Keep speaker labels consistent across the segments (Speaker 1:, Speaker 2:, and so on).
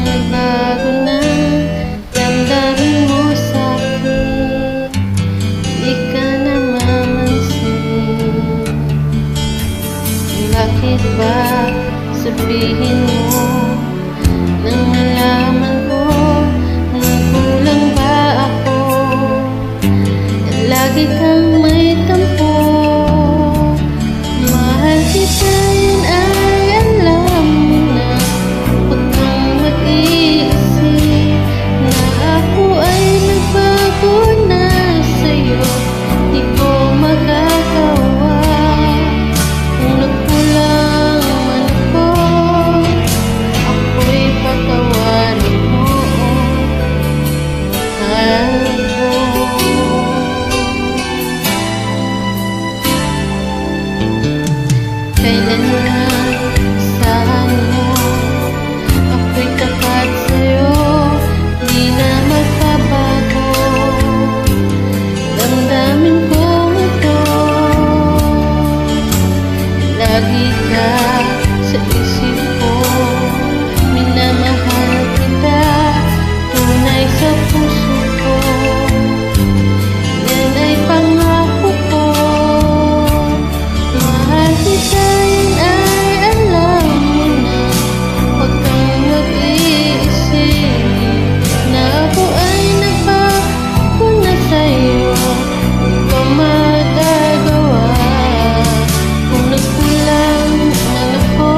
Speaker 1: nagbago na damdamin mo sa'kin, di ka namamansin. Bakit ba sabihin mo nang malaman ko na kulang ba ako? Lagi kang may tampo. Mahal kita, yun ay alam mo na. Huwag kang mag-iisip na ako ay nagbago na sa'yo. Di ko magagawa kung nagkulang man ako. Ako'y patawarin mo, mahal ko. Kailanman saan mo ako'y tapat sa'yo, di na magbabago. Damdamin ko ito, lagi ka sa isip ko. Minamahal kita, tunay sa puso ko. Yan ay pangako ko. Mahal kita, yun ay alam mo na. Huwag kang mag-iisip na ako ay nagbago na sa'yo. Di ko magagawa kung nagkulang man ako.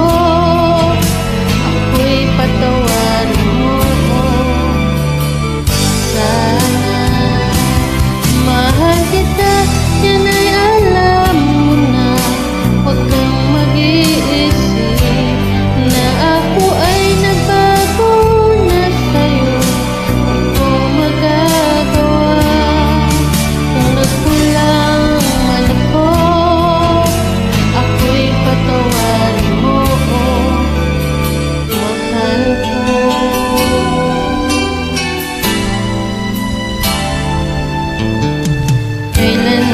Speaker 1: Ako'y patawarin mo, sana. Mahal kita, yan ay alam mo na. Huwag kang mag-iisip na ako ay nagbago na sa'yo. Di ko magagawa kung nagkulang man ako. Ako'y patawarin mo, mahal ko. Kailan